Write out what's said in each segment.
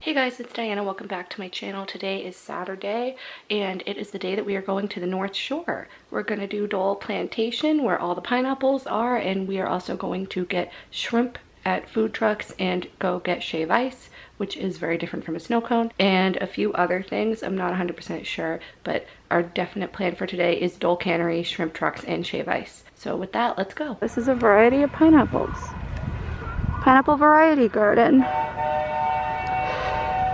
Hey guys, it's Diana. Welcome back to my channel. Today is Saturday and it is the day that we are going to the North Shore. We're going to do Dole Plantation where all the pineapples are, and we are also going to get shrimp at food trucks and go get shave ice, which is very different from a snow cone, and a few other things. I'm not 100% sure, but our definite plan for today is Dole Cannery, shrimp trucks, and shave ice. So with that, let's go. This is a variety of pineapples. Pineapple variety garden.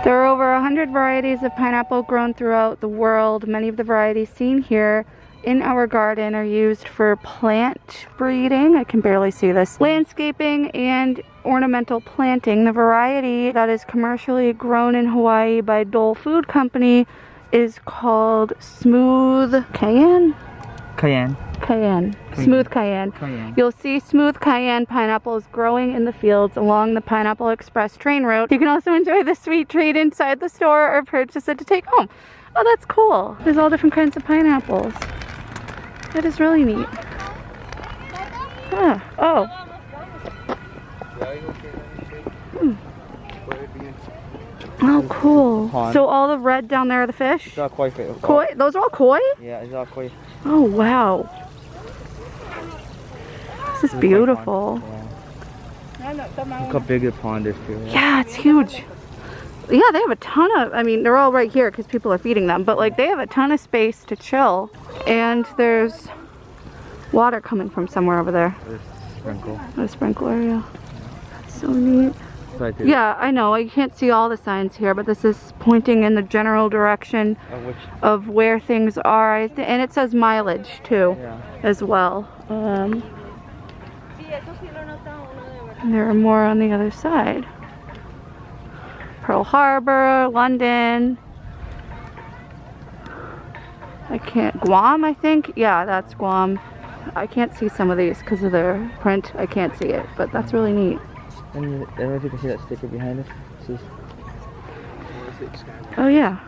There are over 100 varieties of pineapple grown throughout the world. Many of the varieties seen here in our garden are used for plant breeding. I can barely see this. Landscaping and ornamental planting. The variety that is commercially grown in Hawaii by Dole Food Company is called Smooth Cayenne? Cayenne. Smooth Cayenne. You'll see smooth cayenne pineapples growing in the fields along the Pineapple Express train route. You can also enjoy the sweet treat inside the store or purchase it to take home. Oh, that's cool. There's all different kinds of pineapples. That is really neat. Huh. Oh. Oh, cool. Pond. So all the red down there are the fish? It's all koi fish. Koi? Those are all koi? Yeah, it's all koi. Oh, wow. This is beautiful. Yeah. Look how big the pond is too. Right? Yeah, it's huge. Yeah, they have a ton of, I mean, they're all right here because people are feeding them, but like they have a ton of space to chill. And there's water coming from somewhere over there. There's a sprinkle. A sprinkler, yeah. That's so neat. Yeah, I know. I can't see all the signs here, but this is pointing in the general direction of where things are. And it says mileage too, as well. And there are more on the other side. Pearl Harbor, London. I can't, Guam, I think? Yeah, that's Guam. I can't see some of these because of their print. I can't see it, but that's really neat. And I don't know if you can see that sticker behind us. Oh yeah.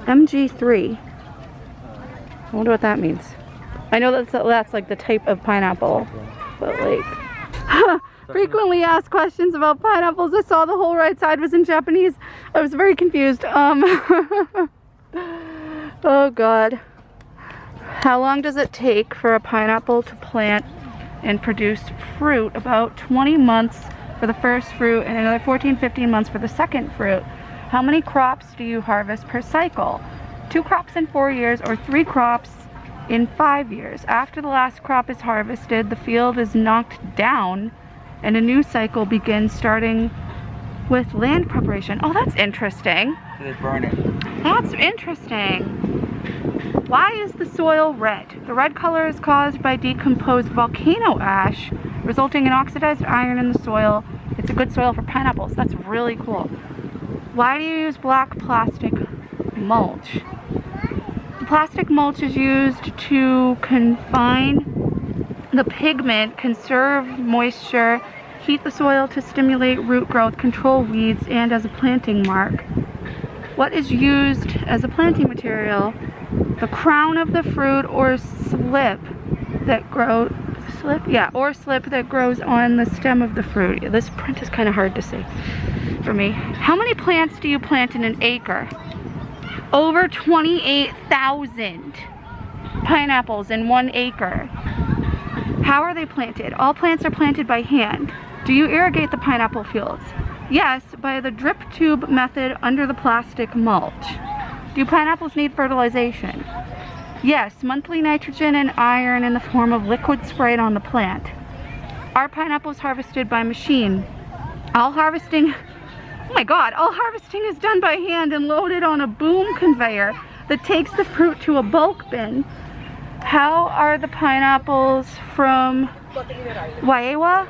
MG3. I wonder what that means. I know that's like the type of pineapple, but like frequently asked questions about pineapples. I saw the whole right side was in Japanese. I was very confused. Oh God. How long does it take for a pineapple to plant and produce fruit? About 20 months for the first fruit and another 14-15 months for the second fruit. How many crops do you harvest per cycle? 2 crops in 4 years or 3 crops in 5 years. After the last crop is harvested, the field is knocked down and a new cycle begins, starting with land preparation. Oh, that's interesting. So they burn it. That's interesting. Why is the soil red? The red color is caused by decomposed volcano ash, resulting in oxidized iron in the soil. It's a good soil for pineapples. That's really cool. Why do you use black plastic mulch? The plastic mulch is used to confine the pigment, conserve moisture, heat the soil to stimulate root growth, control weeds, and as a planting mark. What is used as a planting material? The crown of the fruit or slip that grows, slip that grows on the stem of the fruit. This print is kind of hard to see for me. How many plants do you plant in an acre? Over 28,000 pineapples in 1 acre. How are they planted? All plants are planted by hand. Do you irrigate the pineapple fields? Yes, by the drip tube method under the plastic mulch. Do pineapples need fertilization? Yes, monthly nitrogen and iron in the form of liquid sprayed on the plant. Are pineapples harvested by machine? All harvesting, oh my God, all harvesting is done by hand and loaded on a boom conveyor that takes the fruit to a bulk bin. How are the pineapples from Wahiawa?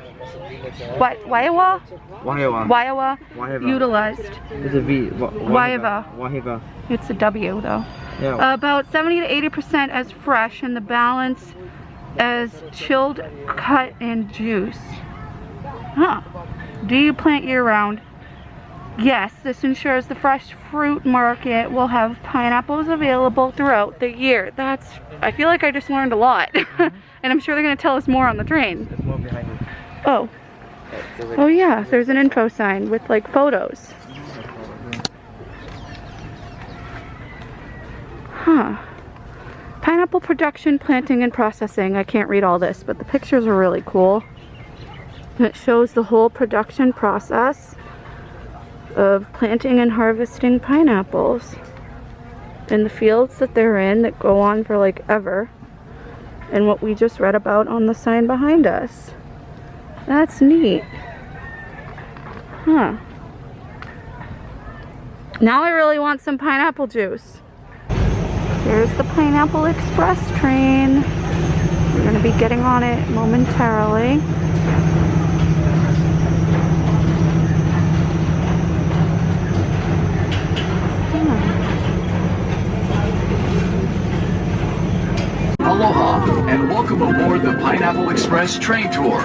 Wahiawa utilized? It's a V. Wahiawa. It's a W though. Yeah. About 70 to 80% as fresh and the balance as chilled, cut, and juice. Huh. Do you plant year-round? Yes, this ensures the fresh fruit market will have pineapples available throughout the year. I feel like I just learned a lot. And I'm sure they're going to tell us more on the train. There's more behind you. Oh. Oh yeah, there's an info sign with like photos. Huh. Pineapple production, planting, and processing. I can't read all this, but the pictures are really cool. And it shows the whole production process of planting and harvesting pineapples in the fields that they're in that go on for like ever, and what we just read about on the sign behind us. That's neat. Huh. Now I really want some pineapple juice. Here's the Pineapple Express train. We're going to be getting on it momentarily. Aloha and welcome aboard the Pineapple Express train tour.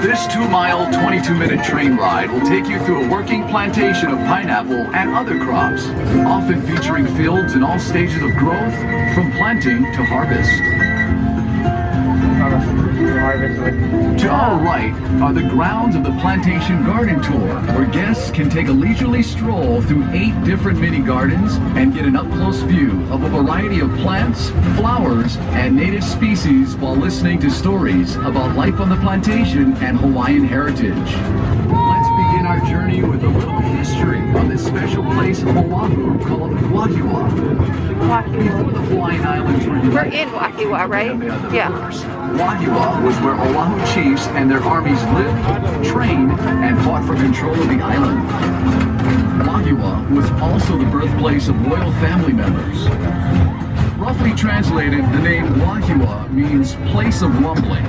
This 2-mile, 22-minute train ride will take you through a working plantation of pineapple and other crops, often featuring fields in all stages of growth, from planting to harvest. To our right are the grounds of the Plantation Garden Tour, where guests can take a leisurely stroll through 8 different mini gardens and get an up-close view of a variety of plants, flowers, and native species while listening to stories about life on the plantation and Hawaiian heritage. Let's begin our journey with a little history on this special place of Oahu called Wahiawa. Before the Hawaiian Islands were We're in Wahiawa, right? Yeah. Wahiawa was where Oahu chiefs and their armies lived, trained, and fought for control of the island. Wahiawa was also the birthplace of royal family members. Roughly translated, the name Wahiawa means place of rumbling.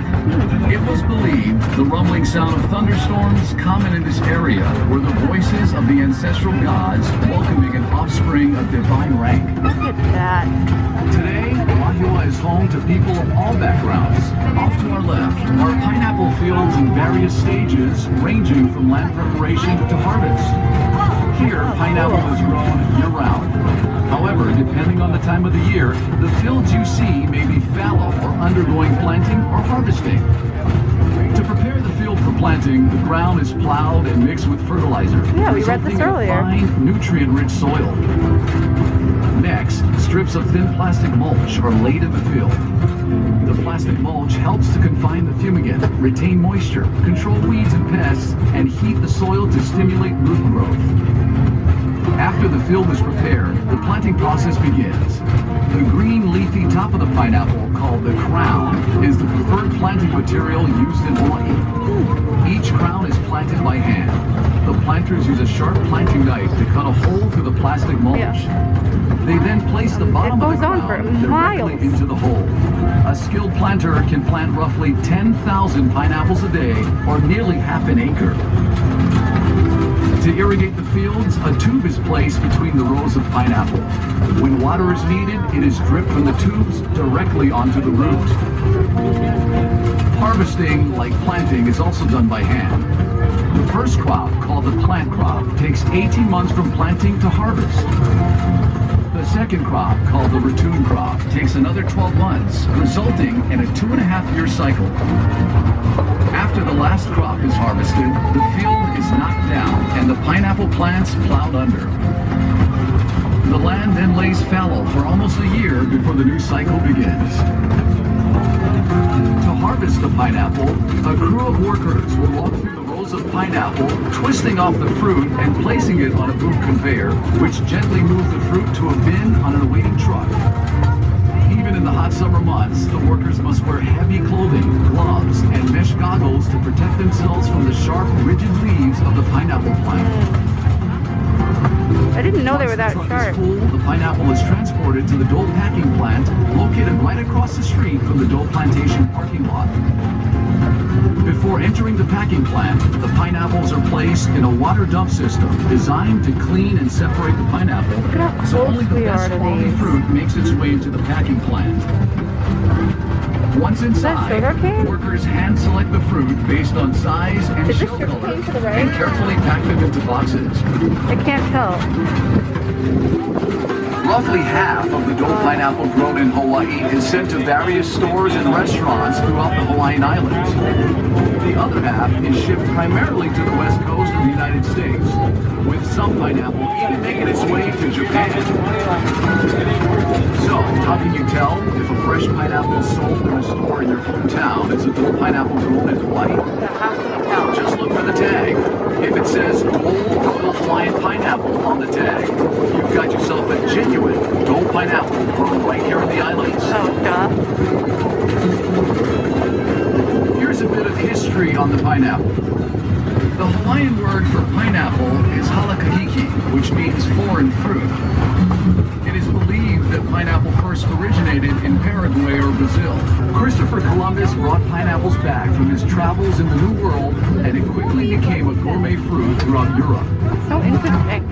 It was believed the rumbling sound of thunderstorms common in this area were the voices of the ancestral gods welcoming an offspring of divine rank. Look at that. Today, Wahiawa is home to people of all backgrounds. Off to our left are pineapple fields in various stages, ranging from land preparation to harvest. Here, pineapple is grown year-round. However, depending on the time of the year, the fields you see may be fallow or undergoing planting or harvesting. To prepare the field for planting, the ground is plowed and mixed with fertilizer, Yeah, we read this earlier. resulting in a fine, nutrient-rich soil. Next, strips of thin plastic mulch are laid in the field. The plastic mulch helps to confine the fumigant, retain moisture, control weeds and pests, and heat the soil to stimulate root growth. After the field is prepared, the planting process begins. The green leafy top of the pineapple, called the crown, is the preferred planting material used in Hawaii. Each crown is planted by hand. The planters use a sharp planting knife to cut a hole through the plastic mulch. They then place the bottom of the crown directly into the hole. A skilled planter can plant roughly 10,000 pineapples a day, or nearly half an acre. To irrigate the fields, a tube is placed between the rows of pineapple. When water is needed, it is dripped from the tubes directly onto the root. Harvesting, like planting, is also done by hand. The first crop, called the plant crop, takes 18 months from planting to harvest. The second crop, called the ratoon crop, takes another 12 months, resulting in a 2.5-year cycle. After the last crop is harvested, the field is knocked down and the pineapple plants plowed under. The land then lays fallow for almost a year before the new cycle begins. To harvest the pineapple, a crew of workers will walk through the rows of pineapple, twisting off the fruit and placing it on a boom conveyor, which gently moves the fruit to a bin on an awaiting truck. Even in the hot summer months, the workers must wear heavy clothing, gloves, and mesh goggles to protect themselves from the sharp, rigid leaves of the pineapple plant. I didn't know they were that Once the truck sharp. is full, the pineapple is transported to the Dole packing plant, located right across the street from the Dole Plantation parking lot. Before entering the packing plant, the pineapples are placed in a water dump system designed to clean and separate the pineapple, Look at how so close only the we are best to quality these. fruit makes its way into the packing plant. Once inside, sugarcane? workers hand select the fruit based on size and Is this shell sugarcane color to the right? and carefully pack them into boxes. I can't tell. Roughly half of the Dole pineapple grown in Hawaii is sent to various stores and restaurants throughout the Hawaiian Islands. The other half is shipped primarily to the west coast of the United States, with some pineapple even making its way to Japan. So, How can you tell if a fresh pineapple sold in a store in your hometown is a Dole pineapple grown in Hawaii? How can you tell? Just look for the tag. If it says Dole Hawaiian pineapple on the tag, you've got yourself a genuine Dole pineapple grown right here in the islands. Oh, duh. Here's a bit of history on the pineapple. The Hawaiian word for pineapple is halakahiki, which means foreign fruit. It is believed that pineapple first originated in Paraguay or Brazil. Christopher Columbus brought pineapples back from his travels in the New World, and it quickly became a gourmet fruit throughout Europe. That's so interesting.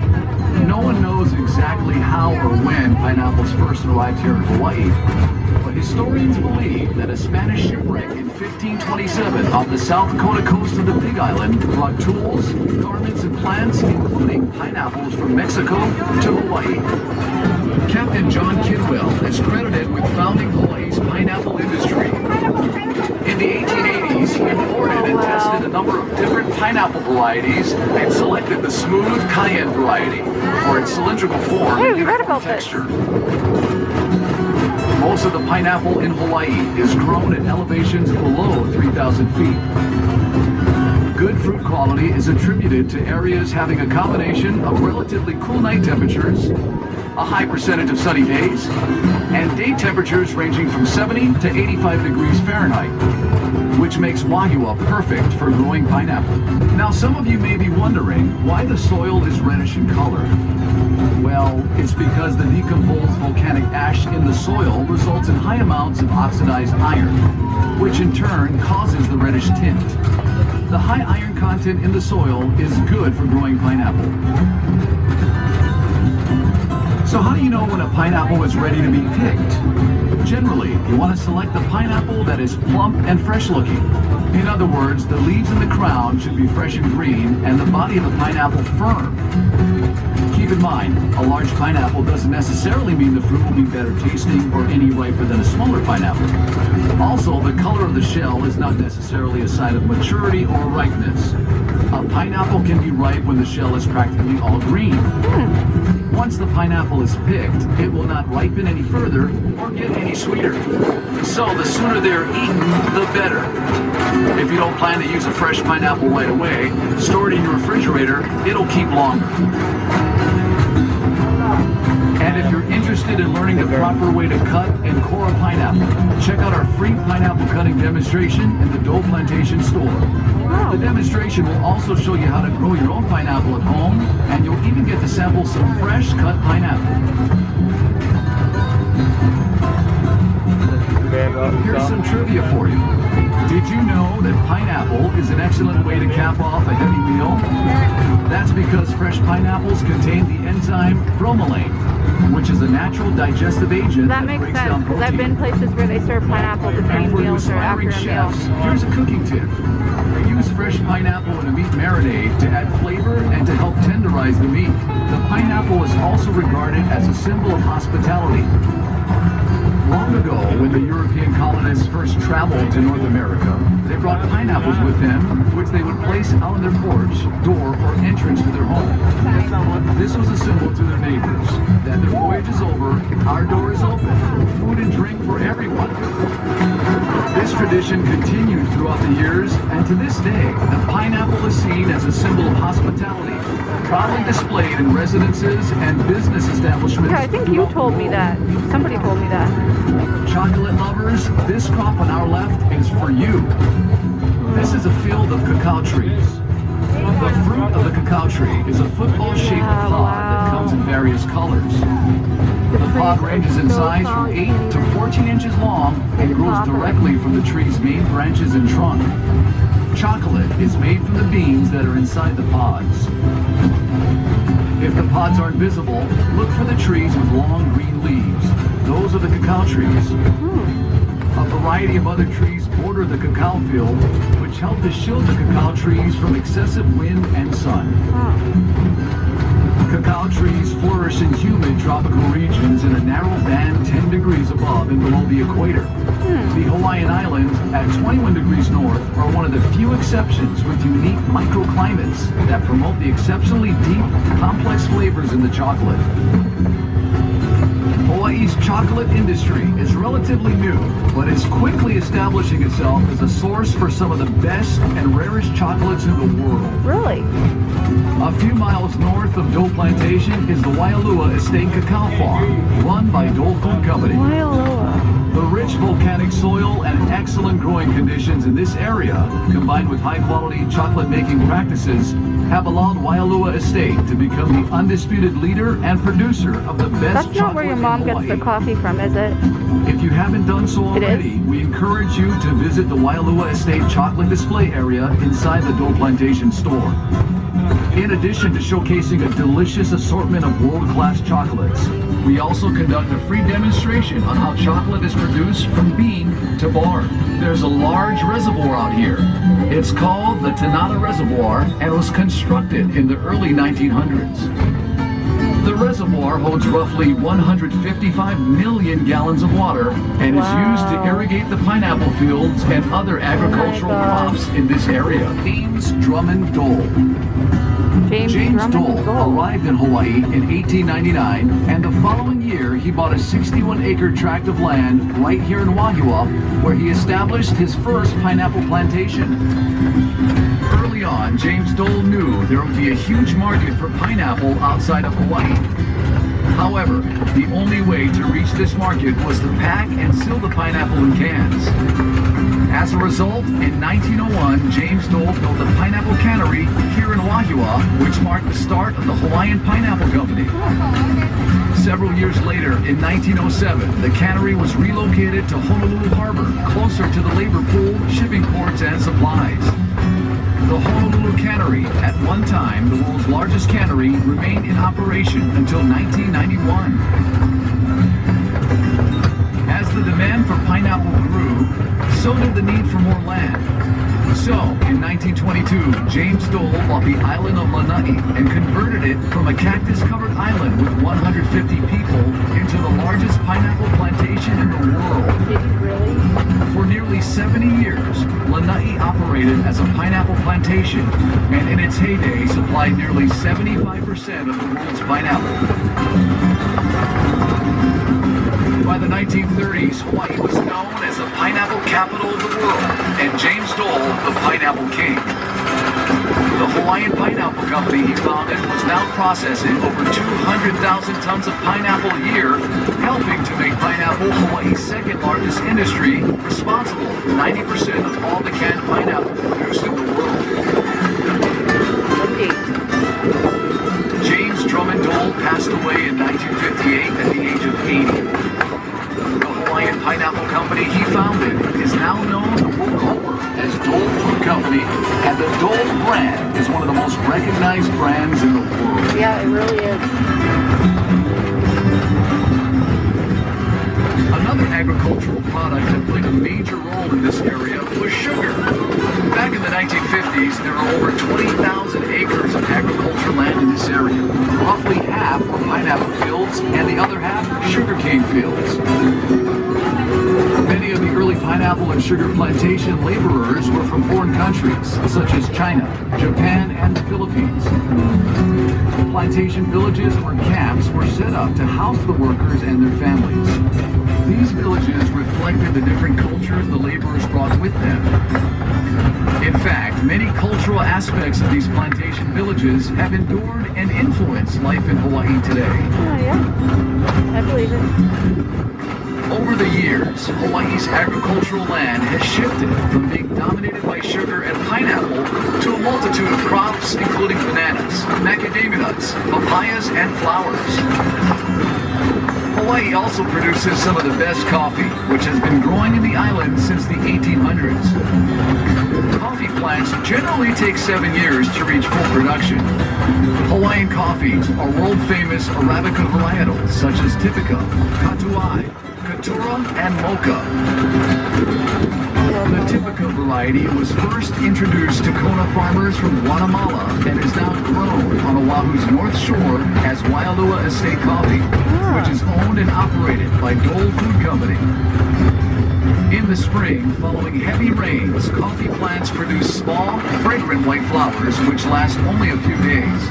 No one knows exactly how or when pineapples first arrived here in Hawaii, but historians believe that a Spanish shipwreck in 1527 off the South Dakota coast of the Big Island brought tools, garments, and plants, including pineapples from Mexico to Hawaii. Captain John Kidwell is credited with founding Hawaii's pineapple industry. In the 1880s, he imported and tested a number of different pineapple varieties and selected the smooth cayenne variety for its cylindrical form Hey, we and read about this. texture. Most of the pineapple in Hawaii is grown at elevations below 3,000 feet. Good fruit quality is attributed to areas having a combination of relatively cool night temperatures, a high percentage of sunny days, and day temperatures ranging from 70 to 85 degrees Fahrenheit, which makes Wahiawa perfect for growing pineapple. Now, some of you may be wondering why the soil is reddish in color. Well, it's because the decomposed volcanic ash in the soil results in high amounts of oxidized iron, which in turn causes the reddish tint. The high iron content in the soil is good for growing pineapple. So how do you know when a pineapple is ready to be picked? Generally, you want to select the pineapple that is plump and fresh looking. In other words, the leaves and the crown should be fresh and green, and the body of the pineapple firm. Keep in mind, a large pineapple doesn't necessarily mean the fruit will be better tasting or any riper than a smaller pineapple. Also, the color of the shell is not necessarily a sign of maturity or ripeness. A pineapple can be ripe when the shell is practically all green. Once the pineapple is picked, it will not ripen any further or get any sweeter. So the sooner they're eaten, the better. If you don't plan to use a fresh pineapple right away, store it in your refrigerator, it'll keep longer. And if you're interested in learning the proper way to cut and core a pineapple, check out our free pineapple cutting demonstration in the Dole Plantation store. The demonstration will also show you how to grow your own pineapple at home, and you'll even get to sample some fresh cut pineapple. Here's some trivia for you. Did you know that pineapple is an excellent way to cap off a heavy meal? That's because fresh pineapples contain the enzyme bromelain, which is a natural digestive agent That makes breaks sense, down because I've protein. been places where they serve pineapple And between for you meals or after aspiring a meal. chefs, here's a cooking tip. Use fresh pineapple in a meat marinade to add flavor and to help tenderize the meat. The pineapple is also regarded as a symbol of hospitality. Long ago, when the European colonists first traveled to North America, they brought pineapples with them, which they would place out on their porch, door, or entrance to their home. This was a symbol to their neighbors that their voyage is over, our door is open, food and drink for everyone. This tradition continued throughout the years, and to this day, the pineapple is seen as a symbol of hospitality, proudly displayed in residences and business establishments. Yeah, I think you told me that. Somebody told me that. Chocolate lovers, this crop on our left is for you. This is a field of cacao trees. The fruit of the cacao tree is a football-shaped pod that comes in various colors. The pod ranges in size from 8 to 14 inches long and grows directly from the tree's main branches and trunk. Chocolate is made from the beans that are inside the pods. If the pods aren't visible, look for the trees with long green leaves. Those are the cacao trees. A variety of other trees border the cacao field, which help to shield the cacao trees from excessive wind and sun. Cacao trees flourish in humid tropical regions in a narrow band 10 degrees above and below the equator. The Hawaiian Islands, at 21 degrees north, are one of the few exceptions with unique microclimates that promote the exceptionally deep, complex flavors in the chocolate. Hawaii's chocolate industry is relatively new, but is quickly establishing itself as a source for some of the best and rarest chocolates in the world. Really? A few miles north of Dole Plantation is the Wahiawa Estate Cacao Farm, run by Dole Food Company. Wahiawa. The rich volcanic soil and excellent growing conditions in this area, combined with high-quality chocolate-making practices, have allowed Wahiawa Estate to become the undisputed leader and producer of the best chocolate in Hawaii. That's not where your mom gets the coffee from, is it? If you haven't done so already, we encourage you to visit the Wahiawa Estate chocolate display area inside the Dole Plantation store. In addition to showcasing a delicious assortment of world-class chocolates, we also conduct a free demonstration on how chocolate is produced from bean to bar. There's a large reservoir out here. It's called the Tanana Reservoir and was constructed in the early 1900s. The reservoir holds roughly 155 million gallons of water and is used to irrigate the pineapple fields and other agricultural crops in this area. James Drummond Dole. James Dole arrived in Hawaii in 1899, and the following year he bought a 61-acre tract of land right here in Wahiawa, where he established his first pineapple plantation. Early on, James Dole knew there would be a huge market for pineapple outside of Hawaii. However, the only way to reach this market was to pack and seal the pineapple in cans. As a result, in 1901, James Dole built a pineapple cannery here in Wahiawa, which marked the start of the Hawaiian Pineapple Company. Several years later, in 1907, the cannery was relocated to Honolulu Harbor, closer to the labor pool, shipping ports, and supplies. The Honolulu Cannery, at one time the world's largest cannery, remained in operation until 1991. As the demand for pineapple grew, so did the need for more land. So, in 1922, James Dole bought the island of Lanai and converted it from a cactus-covered island with 150 people into the largest pineapple plantation in the world. Did you really? For nearly 70 years, Lanai operated as a pineapple plantation, and in its heyday supplied nearly 75% of the world's pineapple. By the 1930s, Hawaii was known as the pineapple capital of the world, and James Dole, the pineapple king. The Hawaiian Pineapple Company he founded was now processing over 200,000 tons of pineapple a year, helping to make pineapple Hawaii's second largest industry, responsible for 90% of all the canned pineapple produced in the world. James Drummond Dole passed away in 1958 at the age of 80. Hawaiian Pineapple Company he founded is now known the world over as Dole Food Company, and the Dole brand is one of the most recognized brands in the world. Yeah, it really is. Another agricultural product that played a major role in this area was sugar. Back in the 1950s, there were over 20,000 acres of agricultural land in this area. Roughly half were pineapple fields, and the other half sugarcane fields. Many of the early pineapple and sugar plantation laborers were from foreign countries, such as China, Japan, and the Philippines. Plantation villages or camps were set up to house the workers and their families. These villages reflected the different cultures the laborers brought with them. In fact, many cultural aspects of these plantation villages have endured and influenced life in Hawaii today. Oh, yeah. I believe it. Over the years, Hawaii's agricultural land has shifted from being dominated by sugar and pineapple to a multitude of crops, including bananas, macadamia nuts, papayas, and flowers. Hawaii also produces some of the best coffee, which has been growing in the island since the 1800s. Coffee plants generally take 7 years to reach full production. Hawaiian coffees are world-famous Arabica varietals such as Typica, Katuai, Katura, and Mocha. The Typica variety was first introduced to Kona farmers from Guatemala and is now grown on Oahu's North Shore as Wahiawa Estate Coffee, which is owned and operated by Dole Food Company. In the spring, following heavy rains, coffee plants produce small, fragrant white flowers which last only a few days.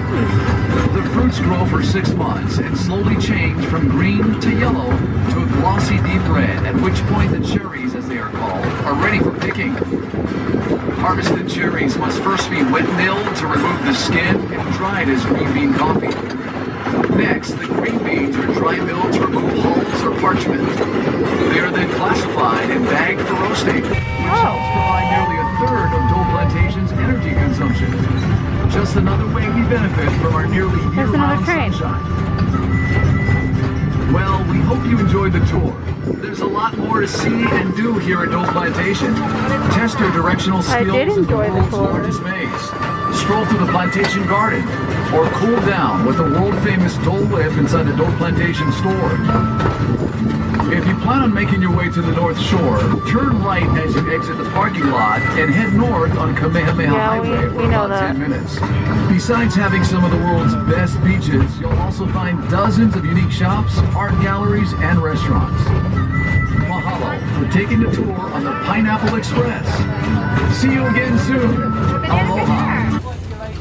The fruits grow for 6 months and slowly change from green to yellow to a glossy deep red, at which point the cherries, as they are called, are ready for picking. Harvested cherries must first be wet milled to remove the skin and dried as green bean coffee. Next, the green beans are dry milled to remove hulls or parchment. They are then classified and bagged for roasting, which helps provide nearly a third of Dole Plantation's energy consumption. Just another way we benefit from our nearly year-round sunshine. Well, we hope you enjoyed the tour. There's a lot more to see and do here at Dole Plantation. Test your directional skills in the world's largest maze. Stroll through the plantation garden, or cool down with the world-famous Dole Whip inside the Dole Plantation store. If you plan on making your way to the North Shore, turn right as you exit the parking lot and head north on Kamehameha Highway for about 10 minutes. Besides having some of the world's best beaches, you'll also find dozens of unique shops, art galleries, and restaurants. Mahalo for taking the tour on the Pineapple Express. See you again soon. Aloha.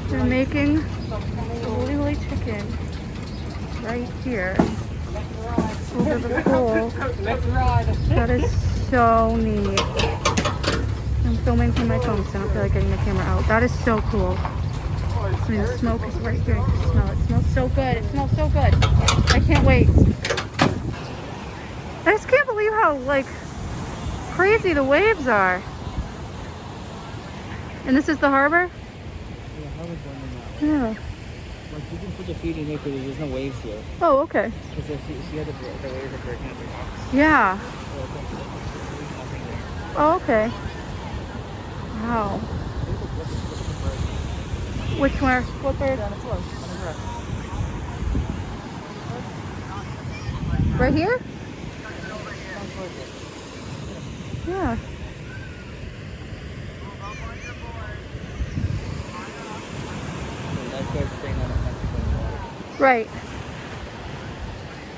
They're making Huli-Huli chicken right here over the pool. That is so neat. I'm filming from my phone, so I don't feel like getting the camera out. That is so cool. I mean, the smoke is right here. You can smell it. It smells so good. It smells so good. I can't wait. I just can't believe how, like, crazy the waves are. And this is the harbor? Yeah, harbor's one Yeah. Like, you can put your feet in here because there's no waves here. Oh, okay. Because you see how the waves are breaking up the rocks? Yeah. So there's nothing there. Oh, okay. Wow. Which one? What bird? On the floor, on the grass. Right here? Yeah. Right.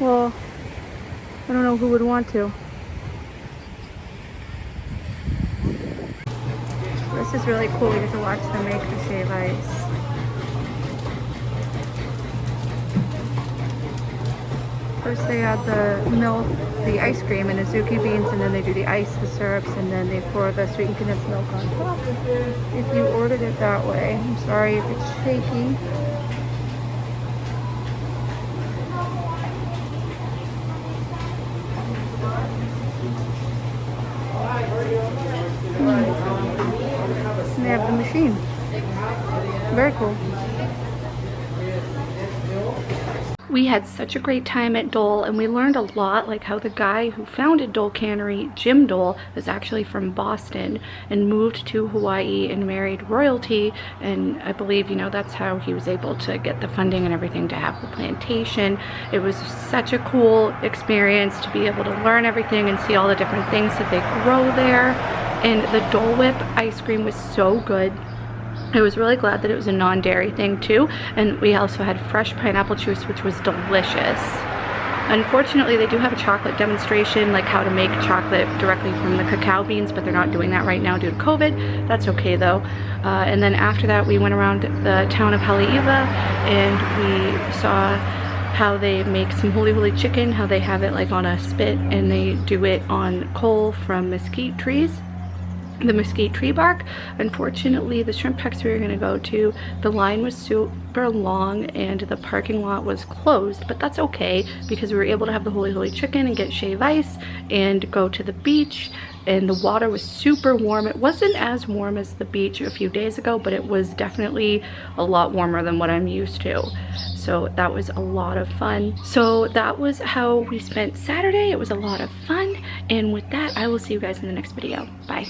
Well, I don't know who would want to. This is really cool. We get to watch them make the shave ice. First they add the milk, the ice cream, and azuki beans, and then they do the ice, the syrups, and then they pour the sweetened condensed milk on top if you ordered it that way. I'm sorry if it's shaky. And they have the machine. Very cool. We had such a great time at Dole, and we learned a lot, like how the guy who founded Dole Cannery, Jim Dole, is actually from Boston and moved to Hawaii and married royalty, and I believe, you know, that's how he was able to get the funding and everything to have the plantation. It was such a cool experience to be able to learn everything and see all the different things that they grow there, and the Dole Whip ice cream was so good. I was really glad that it was a non-dairy thing too, and we also had fresh pineapple juice, which was delicious. Unfortunately, they do have a chocolate demonstration, like how to make chocolate directly from the cacao beans, but they're not doing that right now due to COVID. That's okay though. And then after that, we went around the town of Haleiwa, and we saw how they make some Huli-Huli chicken, how they have it like on a spit, and they do it on coal from mesquite trees. The mesquite tree bark. Unfortunately, the shrimp pecks we were going to go to, the line was super long and the parking lot was closed, but that's okay because we were able to have the Huli-Huli chicken and get shave ice and go to the beach, and the water was super warm. It wasn't as warm as the beach a few days ago, but it was definitely a lot warmer than what I'm used to. So that was a lot of fun. So that was how we spent Saturday. It was a lot of fun, and with that, I will see you guys in the next video. Bye.